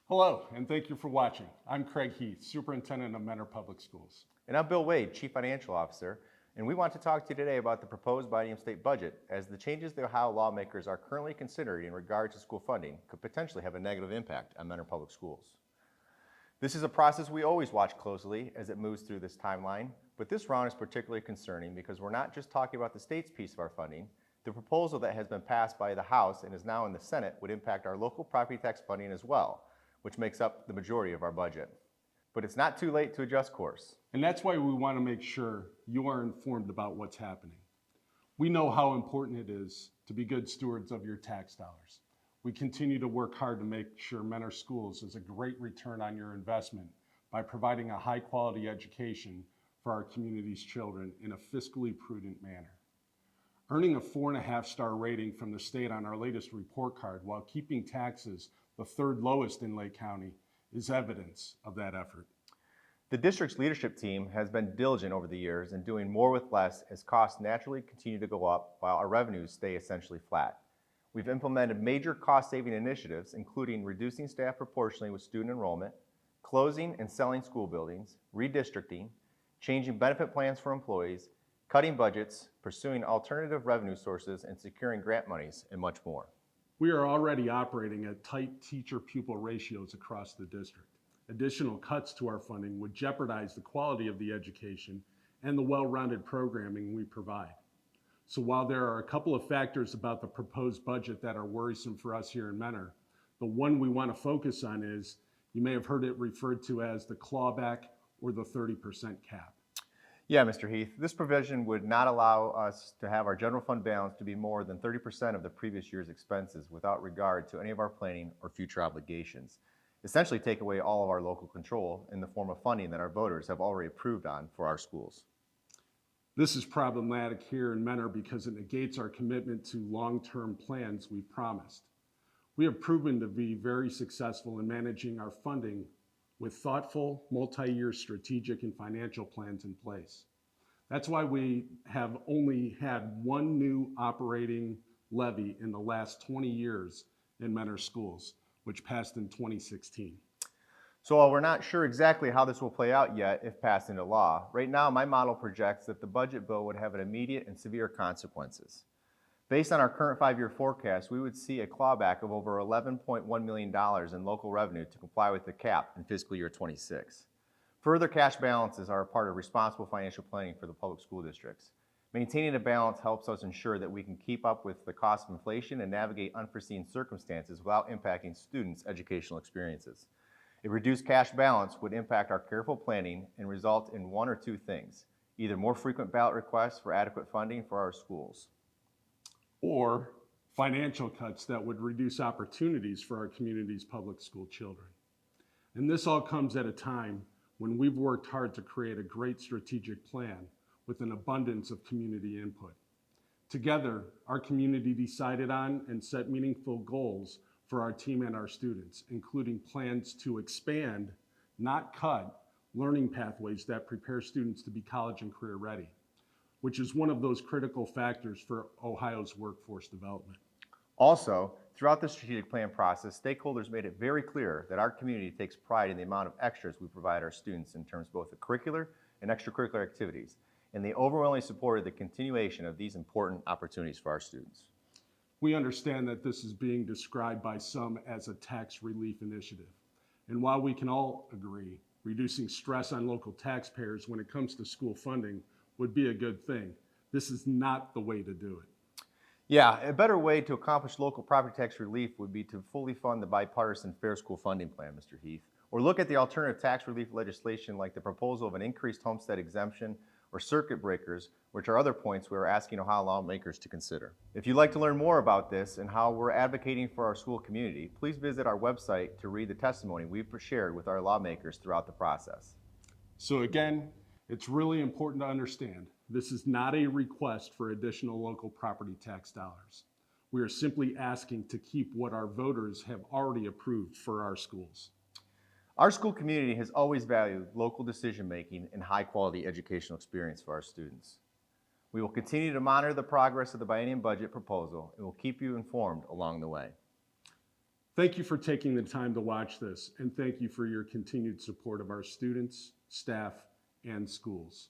Hello, and thank you for watching. I'm Craig Heath, Superintendent of Mentor Public Schools. And I'm Bill Wade, Chief Financial Officer, and we want to talk to you today about the proposed Biennium state budget, as the changes the Ohio lawmakers are currently considering in regard to school funding could potentially have a negative impact on Mentor Public Schools. This is a process we always watch closely as it moves through this timeline, but this round is particularly concerning because we're not just talking about the state's piece of our funding. The proposal that has been passed by the House and is now in the Senate would impact our local property tax funding as well, which makes up the majority of our budget. But it's not too late to adjust course. And that's why we want to make sure you are informed about what's happening. We know how important it is to be good stewards of your tax dollars. We continue to work hard to make sure Mentor Schools is a great return on your investment by providing a high quality education for our community's children in a fiscally prudent manner. Earning a 4.5-star rating from the state on our latest report card while keeping taxes the third lowest in Lake County is evidence of that effort. The district's leadership team has been diligent over the years in doing more with less as costs naturally continue to go up while our revenues stay essentially flat. We've implemented major cost-saving initiatives, including reducing staff proportionally with student enrollment, closing and selling school buildings, redistricting, changing benefit plans for employees, cutting budgets, pursuing alternative revenue sources, and securing grant monies, and much more. We are already operating at tight teacher-pupil ratios across the district. Additional cuts to our funding would jeopardize the quality of the education and the well-rounded programming we provide. So while there are a couple of factors about the proposed budget that are worrisome for us here in Mentor, the one we want to focus on is, you may have heard it referred to as the clawback or the 30% cap. Yeah, Mr. Heath, this provision would not allow us to have our general fund balance to be more than 30% of the previous year's expenses without regard to any of our planning or future obligations. Essentially take away all of our local control in the form of funding that our voters have already approved on for our schools. This is problematic here in Mentor because it negates our commitment to long-term plans we promised. We have proven to be very successful in managing our funding with thoughtful, multi-year strategic and financial plans in place. That's why we have only had one new operating levy in the last 20 years in Mentor Schools, which passed in 2016. So while we're not sure exactly how this will play out yet if passed into law, right now my model projects that the budget bill would have an immediate and severe consequences. Based on our current 5-year forecast, we would see a clawback of over $11.1 million in local revenue to comply with the cap in fiscal year 26. Further cash balances are a part of responsible financial planning for the public school districts. Maintaining a balance helps us ensure that we can keep up with the cost of inflation and navigate unforeseen circumstances without impacting students' educational experiences. A reduced cash balance would impact our careful planning and result in one or two things: either more frequent ballot requests for adequate funding for our schools, or financial cuts that would reduce opportunities for our community's public school children. And this all comes at a time when we've worked hard to create a great strategic plan with an abundance of community input. Together, our community decided on and set meaningful goals for our team and our students, including plans to expand, not cut, learning pathways that prepare students to be college and career ready, which is one of those critical factors for Ohio's workforce development. Also, throughout the strategic plan process, stakeholders made it very clear that our community takes pride in the amount of extras we provide our students in terms of both the curricular and extracurricular activities, and they overwhelmingly supported the continuation of these important opportunities for our students. We understand that this is being described by some as a tax relief initiative. And while we can all agree reducing stress on local taxpayers when it comes to school funding would be a good thing, this is not the way to do it. Yeah, a better way to accomplish local property tax relief would be to fully fund the bipartisan Fair School Funding Plan, Mr. Heath, or look at the alternative tax relief legislation like the proposal of an increased homestead exemption or circuit breakers, which are other points we are asking Ohio lawmakers to consider. If you'd like to learn more about this and how we're advocating for our school community, please visit our website to read the testimony we've shared with our lawmakers throughout the process. So again, it's really important to understand this is not a request for additional local property tax dollars. We are simply asking to keep what our voters have already approved for our schools. Our school community has always valued local decision-making and high-quality educational experience for our students. We will continue to monitor the progress of the biennium budget proposal and will keep you informed along the way. Thank you for taking the time to watch this, and thank you for your continued support of our students, staff, and schools.